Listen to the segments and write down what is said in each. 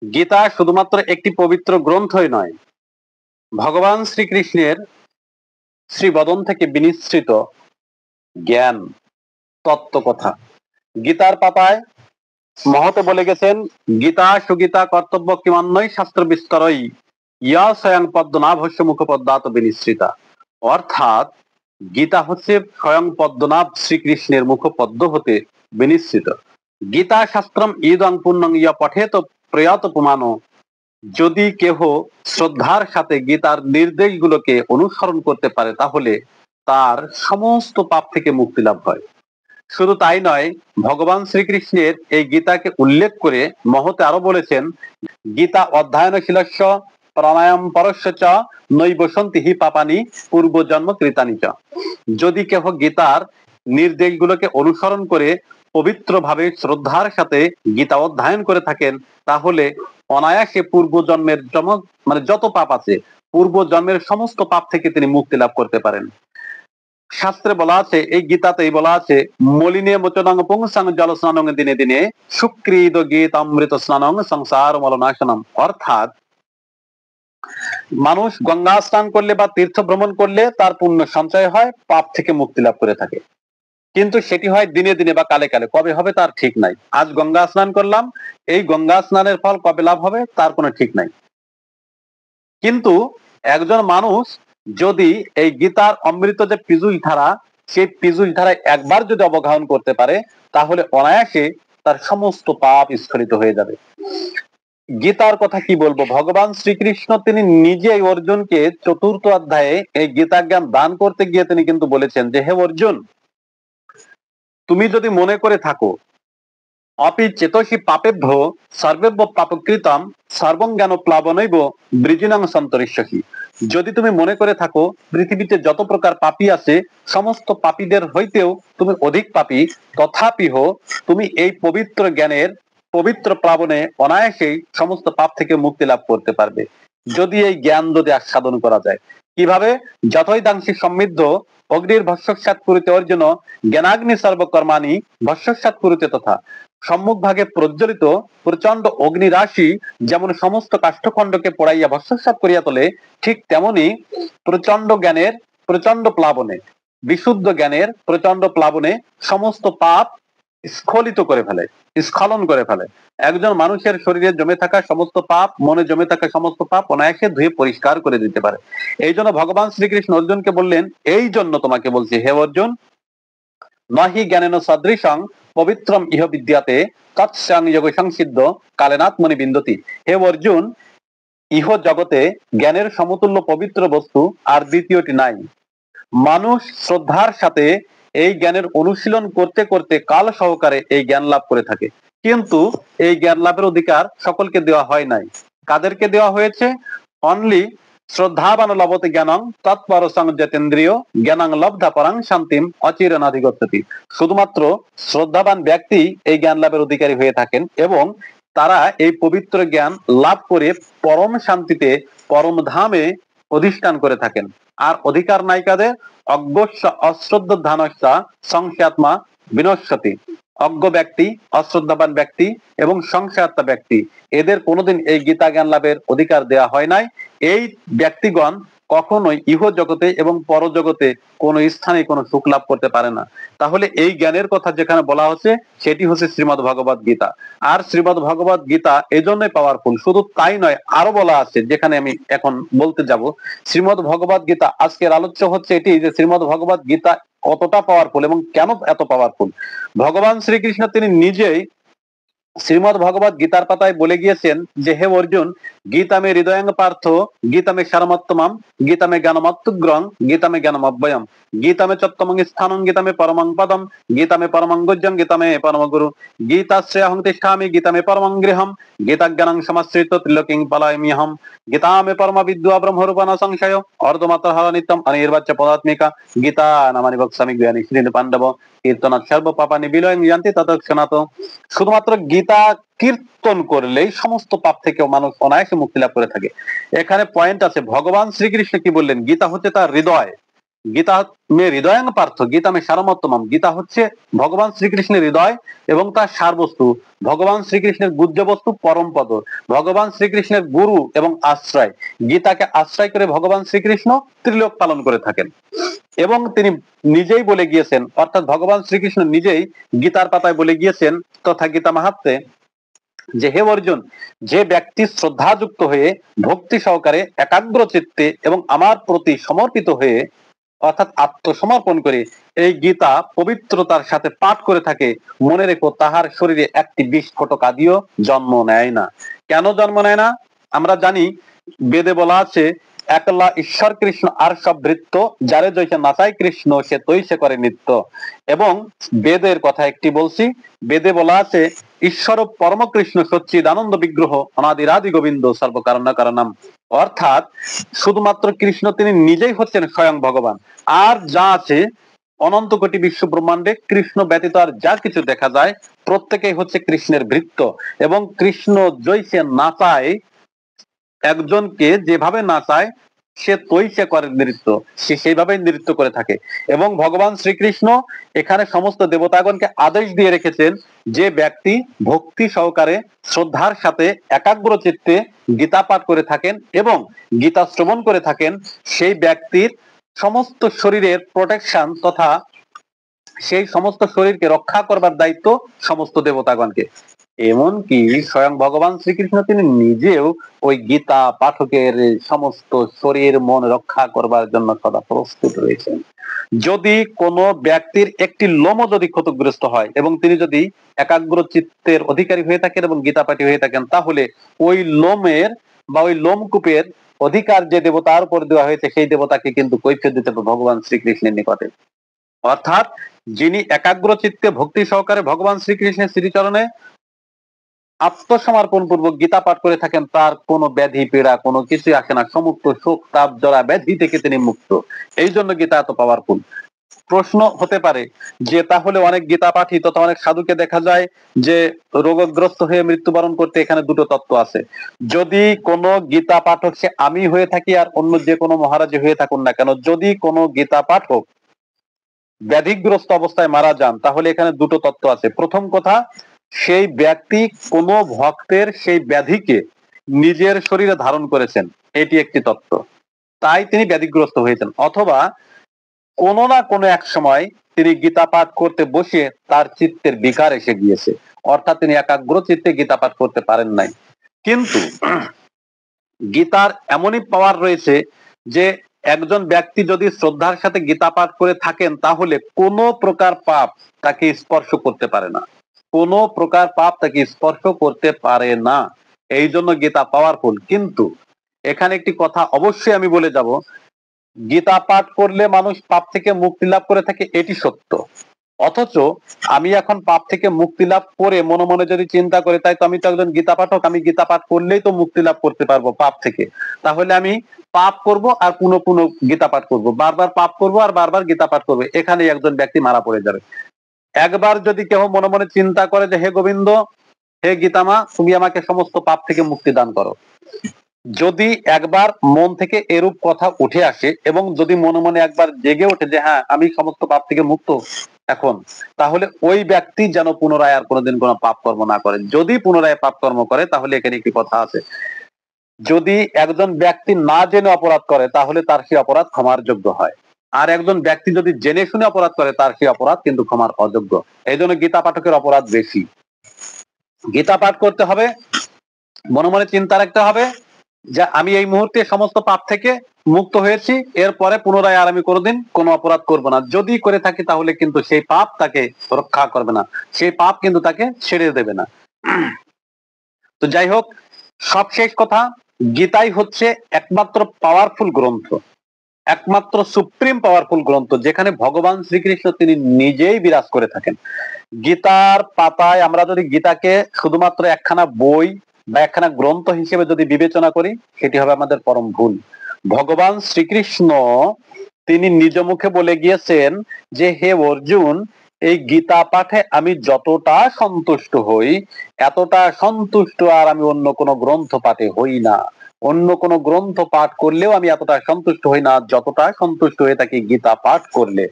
গীতা শুধুমাত্র একটি পবিত্র গ্রন্থই নয়, ভগবান শ্রীকৃষ্ণের শ্রীবদন থেকে বিনিসৃত জ্ঞান তত্ত্বকথা। গীতার পাতায় মহতে বলে গেছেন, গীতা সুগীতা কর্তব্য কিমান্নই শাস্ত্র বিস্তরই ইয়া স্বয়ং পদ্মনাভস্য মুখপদ্মাত বিনিসৃতা। অর্থাৎ গীতা হচ্ছে স্বয়ং পদ্মনাভ শ্রীকৃষ্ণের মুখপদ্ম হতে বিনিসৃত। গীতা শাস্ত্রম ইদং পুণ্যং ইয়া পঠেত প্রয়াত পুমানো। যদি কেহ শ্রদ্ধার সাথে গীতার নির্দেশগুলোকে অনুসরণ করতে পারে তাহলে তার সমস্ত পাপ থেকে মুক্তি লাভ হয়। শুধু তাই নয়, ভগবান শ্রীকৃষ্ণের এই গীতাকে উল্লেখ করে মহতে আরো বলেছেন, গীতা অধ্যয়নশীলস্য প্রাণায়াম পরস্য চ নৈবসন্তি হি পাপানি পূর্বজন্ম কৃতানি চ। যদি কেহ গীতার নির্দেশগুলোকে অনুসরণ করে পবিত্রভাবে শ্রদ্ধার সাথে গীতা অধ্যয়ন করে থাকেন তাহলে অনায়াসে পূর্বজন্মের যত পাপ আছে পূর্ব জন্মের সমস্ত পাপ থেকে তিনি মুক্তি লাভ করতে পারেন। শাস্ত্রে বলা আছে, এই গীতাতেই বলা আছে, মলিনে মোচনং পুংসাং জল স্নানং দিনে দিনে সুক্রীদ গীত অমৃত স্নানং সংসার মলনাশনম। অর্থাৎ মানুষ গঙ্গা স্নান করলে বা তীর্থ ভ্রমণ করলে তার পুণ্য সঞ্চয় হয়, পাপ থেকে মুক্তি লাভ করে থাকে। কিন্তু সেটি হয় দিনে দিনে বা কালে কালে, কবে হবে তার ঠিক নাই। আজ গঙ্গা স্নান করলাম, এই গঙ্গা স্নানের ফল কবে লাভ হবে তার কোনো ঠিক নাই। কিন্তু একজন মানুষ যদি এই গীতার অমৃত যে পিজুল ধারা, সেই পিজুল ধারায় একবার যদি অবগাহন করতে পারে তাহলে অনায়াসে তার সমস্ত পাপ স্খলিত হয়ে যাবে। গীতার কথা কি বলবো, ভগবান শ্রীকৃষ্ণ তিনি নিজেই অর্জুনকে চতুর্থ অধ্যায়ে এই গীতা জ্ঞান দান করতে গিয়ে তিনি কিন্তু বলেছেন যে, হে অর্জুন, তুমি যদি মনে করে থাকো অপি চেতসি পাপেভ্য সর্বেভ্য পাপকৃতম সর্বং জ্ঞান প্লাবনৈব বৃজিনাং সন্তরিষ্যসি। যদি তুমি মনে করে থাকো পৃথিবীতে যত প্রকার পাপী আছে সমস্ত পাপীদের হইতেও তুমি অধিক পাপী, তথাপিহ তুমি এই পবিত্র জ্ঞানের পবিত্র প্লাবনে অনায়াসেই সমস্ত পাপ থেকে মুক্তি লাভ করতে পারবে, যদি এই জ্ঞান যদি আস্বাদন করা যায়। কিভাবে? যতই দাংশি সমৃদ্ধ অগ্নির ভস্মসাৎ করিতে অর্জুন জ্ঞানাগ্নি সর্বকর্মাণি ভস্মসাৎ করিতে তথা। সম্মুখ ভাগে প্রজ্বলিত প্রচন্ড অগ্নিরাশি যেমন সমস্ত কাষ্ঠখণ্ডকে পোড়াইয়া ভস্মসাৎ করিয়া তোলে, ঠিক তেমনি প্রচন্ড জ্ঞানের প্রচন্ড প্লাবনে, বিশুদ্ধ জ্ঞানের প্রচন্ড প্লাবনে সমস্ত পাপ স্খলিত করে ফেলে, স্খলন করে ফেলে। একজন মানুষের শরীরে জমে থাকা সমস্ত পাপ, মনে জমে থাকা সমস্ত পাপ অনায়াসে ধুয়ে পরিষ্কার করে দিতে পারে। এই জন্য ভগবান শ্রীকৃষ্ণ অর্জুনকে বললেন, এই জন্য তোমাকে বলছি হে অর্জুন, নহি জ্ঞানেন সদৃশং পবিত্রম ইহ বিদ্যাতে তৎসং যোগ সংসিদ্ধ কালেনাত্মনি বিন্দতি। হে অর্জুন, ইহ জগতে জ্ঞানের সমতুল্য পবিত্র বস্তু আর দ্বিতীয়টি নাই। মানুষ শ্রদ্ধার সাথে এই জ্ঞানের অনুশীলন করতে করতে কাল সহকারে এই জ্ঞান লাভ করে থাকে, কিন্তু এই জ্ঞান লাভের অধিকার সকলকে দেওয়া হয় নাই। কাদেরকে দেওয়া হয়েছে? অনলি শ্রদ্ধাবান লভতে জ্ঞানং তৎপর সংযতেন্দ্রিয় জ্ঞানং লব্ধা পরাং শান্তিম অচিরেনাধিগচ্ছতি। শুধুমাত্র শ্রদ্ধাবান ব্যক্তি এই জ্ঞান লাভের অধিকারী হয়ে থাকেন এবং তারা এই পবিত্র জ্ঞান লাভ করে পরম শান্তিতে পরম ধামে অধিষ্ঠান করে থাকেন। আর অধিকার নাই কাদের? অজ্ঞস্য অশ্রদ্ধানস্যা সংখ্যাত্মা বিনশ্যতি। অজ্ঞ ব্যক্তি, অশ্রদ্ধাবান ব্যক্তি এবং সংশয়াত্মা ব্যক্তি, এদের কোনোদিন এই গীতা জ্ঞান লাভের অধিকার দেওয়া হয় নাই। এই ব্যক্তিগণ কখনোই ইহ জগতে এবং পরজগতে কোন স্থানে কোনো সুখ লাভ করতে পারে না। তাহলে এই জ্ঞানের কথা যেখানে বলা হচ্ছে সেটি হচ্ছে শ্রীমদ্ ভগবত গীতা। আর শ্রীমদ্ ভগবত গীতা এই জন্যই পাওয়ারফুল। শুধু তাই নয়, আরো বলা আছে যেখানে আমি এখন বলতে যাব। শ্রীমদ্ ভগবত গীতা, আজকের আলোচ্য হচ্ছে এটি যে শ্রীমদ্ ভগবত গীতা কতটা পাওয়ারফুল এবং কেন এত পাওয়ারফুল। ভগবান শ্রীকৃষ্ণ তিনি নিজেই শ্রীমদ্ ভগবত গীতার পাতায় বলে গিয়েছেন যে, হে অর্জুন, গীতা মে হৃদয়ং পার্থ গীতা মে সারমত্তমম গীতা মে জ্ঞানমত্তুগ্রং গীতা মে জ্ঞানমব্যয়ম গীতা মে চত্তমং স্থানং গীতা মে পরমং পদম গীতা মে পরমং গুজ্জং গীতা মে পরম গুরু গীতাশ্রয়হং তিষ্ঠামি গীতা মে পরমং গৃহম গীতা জ্ঞানং সমাশ্রিত ত্রিলোকিং পলায়ম্যহম গীতা মে পরম বিদ্যা ব্রহ্মরূপণ সংশয় অর্ধমাত্র হর নিত্যম অনির্বাচ্য পদাত্মিকা গীতা নামানি বক্সামি জ্ঞানী শ্রী পাণ্ডব কীর্তনাথ সর্ব পাপানি বিলয়ং জানতি তৎক্ষণাৎ। শুধুমাত্র গীতা কীর্তন করলেই সমস্ত পাপ থেকে মানুষ অনায়াসে মুক্তি লাভ করে থাকে। এখানে পয়েন্ট আছে, ভগবান শ্রীকৃষ্ণ কি বললেন? গীতা হচ্ছে তার হৃদয়, গীতা মে হৃদয়াঙ্গ পার্থ, গীতা মে সারমত্তমম। গীতা হচ্ছে ভগবান শ্রীকৃষ্ণের হৃদয় এবং তার সার বস্তু, ভগবান শ্রীকৃষ্ণের গুহ্য বস্তু পরম পদ, ভগবান শ্রীকৃষ্ণের গুরু এবং আশ্রয়। গীতাকে আশ্রয় করে ভগবান শ্রীকৃষ্ণ ত্রিলোক পালন করে থাকেন এবং তিনি নিজেই বলে গিয়েছেন, অর্থাৎ ভগবান শ্রীকৃষ্ণ নিজেই গীতার পাতায় বলে গিয়েছেন তথা গীতা মাহাত্ম্যে, যে হে অর্জুন, যে ব্যক্তি শ্রদ্ধাযুক্ত হয়ে ভক্তি সহকারে একাগ্র চিত্তে এবং আমার প্রতি সমর্পিত হয়ে অর্থাৎ আত্মসমর্পণ করে এই গীতা পবিত্রতার সাথে পাঠ করে থাকে, মনে রেখো তাহার শরীরে একটি বিস্ফোটক আদিও জন্ম নেয় না। কেন জন্ম নেয় না? আমরা জানি বেদে বলা আছে, একলা ঈশ্বর কৃষ্ণ আর সব ভৃত্য, যারে জয়সে নাচায় কৃষ্ণ সে তৈসে করে নৃত্য। এবং বেদের কথা একটি বলছি, বেদে বলা আছে, ঈশ্বর পরম কৃষ্ণ সচ্চিদানন্দ বিগ্রহ অনাদিরাদি গোবিন্দ সর্বকারণ কারণম। অর্থাৎ শুধুমাত্র কৃষ্ণ তিনি নিজেই হচ্ছেন স্বয়ং ভগবান, আর যা আছে অনন্ত কোটি বিশ্ব ব্রহ্মাণ্ডে কৃষ্ণ ব্যতীত আর যা কিছু দেখা যায় প্রত্যেকেই হচ্ছে কৃষ্ণের ভৃত্য। এবং কৃষ্ণ জৈসে নাচায়, একজনকে যেভাবে নাচায় সে তৈসে করে নৃত্য, সে সেইভাবেই নৃত্য করে থাকে। এবং ভগবান শ্রীকৃষ্ণ এখানে সমস্ত দেবতাগণকে আদেশ দিয়ে রেখেছেন, যে ব্যক্তি ভক্তি সহকারে শ্রদ্ধার সাথে একাগ্র চিত্তে গীতা পাঠ করে থাকেন এবং গীতা শ্রবণ করে থাকেন, সেই ব্যক্তির সমস্ত শরীরের প্রোটেকশন তথা সেই সমস্ত শরীরকে রক্ষা করবার দায়িত্ব সমস্ত দেবতাগণকে। এমনকি স্বয়ং ভগবান শ্রীকৃষ্ণ তিনি নিজেও ওই গীতা পাঠকের সমস্ত শরীর মন রক্ষা করবার জন্য সদা প্রস্তুত রয়েছেন। যদি কোনো ব্যক্তির একটি লোমও যদি ক্ষতিগ্রস্ত হয় এবং তিনি যদি একাগ্র চিত্তের অধিকারী হয়ে থাকেন এবং গীতা পাঠী হয়ে থাকেন, তাহলে ওই লোমের বা ওই লোমকূপের অধিকার যে দেবতার উপর দেওয়া হয়েছে সেই দেবতাকে কিন্তু কৈফিয়ত দিতে হবে ভগবান শ্রীকৃষ্ণের নিকটে। অর্থাৎ যিনি একাগ্র চিত্তে ভক্তি সহকারে ভগবান শ্রীকৃষ্ণের শ্রীচরণে আত্মসমর্পণ পূর্বক গীতা পাঠ করে থাকেন, তার কোনো ব্যাধি পীড়া কোনো কিছু আসে না, সমস্ত শোক তাপ জরা ব্যাধি থেকে তিনি মুক্ত। এই জন্য গীতা এত পাওয়ারফুল। প্রশ্ন হতে পারে যে তাহলে অনেক গীতা পাঠী তথা অনেক সাধুকে দেখা যায় যে রোগগ্রস্ত হয়ে মৃত্যুবরণ করতে, এখানে দুটো তত্ত্ব আছে। যদি কোনো গীতা পাঠক, সে আমি হয়ে থাকি আর অন্য যে কোনো মহারাজে হয়ে থাকুন না কেন, যদি কোনো গীতা পাঠক ব্যাধিগ্রস্ত অবস্থায় মারা যান, তাহলে এখানে দুটো তত্ত্ব আছে। প্রথম কথা, সেই ব্যক্তি কোনো ভক্তের সেই ব্যাধিকে নিজের শরীরে ধারণ করেছেন, এটি একটি তত্ত্ব, তাই তিনি ব্যাধিগ্রস্ত হয়েছেন। অথবা কোনো না কোনো এক সময় তিনি গীতা পাঠ করতে বসে তার চিত্তের বিকার এসে গিয়েছে, অর্থাৎ তিনি একাগ্র চিত্তে গীতা পাঠ করতে পারেন নাই। কিন্তু গীতার এমনই পাওয়ার রয়েছে যে একজন ব্যক্তি যদি শ্রদ্ধার সাথে গীতা পাঠ করে থাকেন, তাহলে কোনো প্রকার পাপ তাকে স্পর্শ করতে পারে না, কোনো প্রকার পাপ তাকে স্পর্শ করতে পারে না। এই জন্য গীতা পাওয়ারফুল। কিন্তু এখানে একটি কথা অবশ্যই আমি বলে যাব, গীতা পাঠ করলে মানুষ পাপ থেকে মুক্তি লাভ করে থাকে, এটি সত্য। অথচ আমি এখন পাপ থেকে মুক্তি লাভ করে মনে মনে যদি চিন্তা করি, তাই তো আমি তো একজন গীতা পাঠক, আমি গীতা পাঠ করলেই তো মুক্তি লাভ করতে পারবো পাপ থেকে, তাহলে আমি পাপ করব আর পুনঃ পুনঃ গীতা পাঠ করব, বারবার পাপ করব আর বারবার গীতা পাঠ করবো, এখানে একজন ব্যক্তি মারা পড়ে যাবে। একবার যদি কেউ মনে মনে চিন্তা করে যে হে গোবিন্দ, হে গীতামা, তুমি আমাকে সমস্ত পাপ থেকে মুক্তি দান করো, যদি একবার মন থেকে এরূপ কথা উঠে আসে এবং যদি মনে মনে একবার জেগে ওঠে যে হ্যাঁ আমি সমস্ত পাপ থেকে মুক্ত এখন, তাহলে ওই ব্যক্তি যেন পুনরায় আর কোনোদিন কোনো পাপ কর্ম না করে। যদি পুনরায় পাপ কর্ম করে, তাহলে এখানে একটি কথা আছে, যদি একজন ব্যক্তি না জেনে অপরাধ করে তাহলে তার সেই অপরাধ ক্ষমার যোগ্য হয়, আর একজন ব্যক্তি যদি জেনে শুনে অপরাধ করে তার সেই অপরাধ কিন্তু ক্ষমার অযোগ্য। এই জন্য গীতা পাঠকের অপরাধ বেশি। গীতা পাঠ করতে হবে, মনে মনে চিন্তা রাখতে হবে যে আমি এই মুহূর্তে সমস্ত পাপ থেকে মুক্ত হয়েছি, এরপরে পুনরায় আর আমি কোনোদিন কোনো অপরাধ করব না। যদি করে থাকি তাহলে কিন্তু সেই পাপ তাকে রক্ষা করবে না, সেই পাপ কিন্তু তাকে ছেড়ে দেবে না। তো যাই হোক, সবশেষ কথা, গীতাই হচ্ছে একমাত্র পাওয়ারফুল গ্রন্থ, একমাত্র সুপ্রিম পাওয়ারফুল গ্রন্থ, যেখানে ভগবান শ্রীকৃষ্ণ তিনি নিজেই বিরাজ করে থাকেন। গীতার পাতায় আমরা যদি গীতাকে শুধুমাত্র একখানা বই বা একখানা গ্রন্থ হিসেবে যদি বিবেচনা করি, সেটি হবে আমাদের পরম ভুল। ভগবান শ্রীকৃষ্ণ তিনি নিজ মুখে বলে গিয়েছেন যে হে অর্জুন, এই গীতা পাঠে আমি যতটা সন্তুষ্ট হই, এতটা সন্তুষ্ট আর আমি অন্য কোনো গ্রন্থ পাঠে হই না। অন্য কোনো গ্রন্থ পাঠ করলেও আমি এতটা সন্তুষ্ট হই না যতটা সন্তুষ্ট হয়ে থাকি গীতা পাঠ করলে।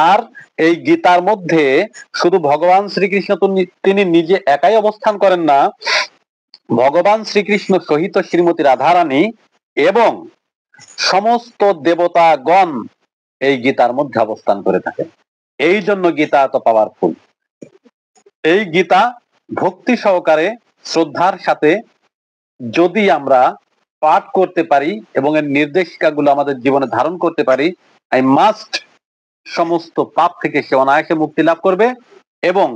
আর এই গীতার মধ্যে শুধু ভগবান শ্রীকৃষ্ণ তিনি নিজে একাই অবস্থান করেন না, ভগবান শ্রীকৃষ্ণ সহিত শ্রীমতী রাধারানী এবং সমস্ত দেবতাগণ এই গীতার মধ্যে অবস্থান করে থাকেন। এই জন্য গীতা এত পাওয়ারফুল। এই গীতা ভক্তি সহকারে শ্রদ্ধার সাথে যদি আমরা পাঠ করতে পারি এবং এর নির্দেশিকাগুলো আমাদের জীবনে ধারণ করতে পারি, আই মাস্ট সমস্ত পাপ থেকে সে অনায়াসে মুক্তি লাভ করবে এবং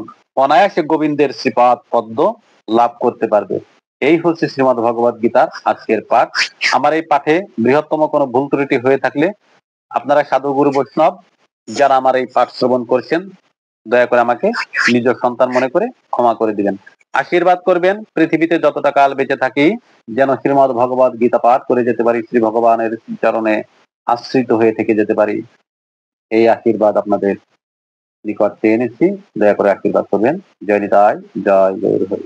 অনায়াসে গোবিন্দের শ্রীপাদ পদ্ম লাভ করতে পারবে। এই হচ্ছে শ্রীমদ্ ভগবত গীতার আজকের পাঠ। আমার এই পাঠে বৃহত্তম কোনো ভুল ত্রুটি হয়ে থাকলে আপনারা সাধু গুরু বৈষ্ণব যারা আমার এই পাঠ শ্রবণ করছেন দয়া করে আমাকে নিজ সন্তান মনে করে ক্ষমা করে দিবেন। আশীর্বাদ করবেন পৃথিবীতে যতটা কাল বেঁচে থাকি যেন শ্রীমদ্ ভগবত গীতা পাঠ করে যেতে পারি, শ্রী ভগবানের চরণে আশ্রিত হয়ে থেকে যেতে পারি। এই আশীর্বাদ আপনাদের নিকট চেয়ে এনেছি, দয়া করে আশীর্বাদ করবেন। জয় নিতাই, জয় গৌর হরি।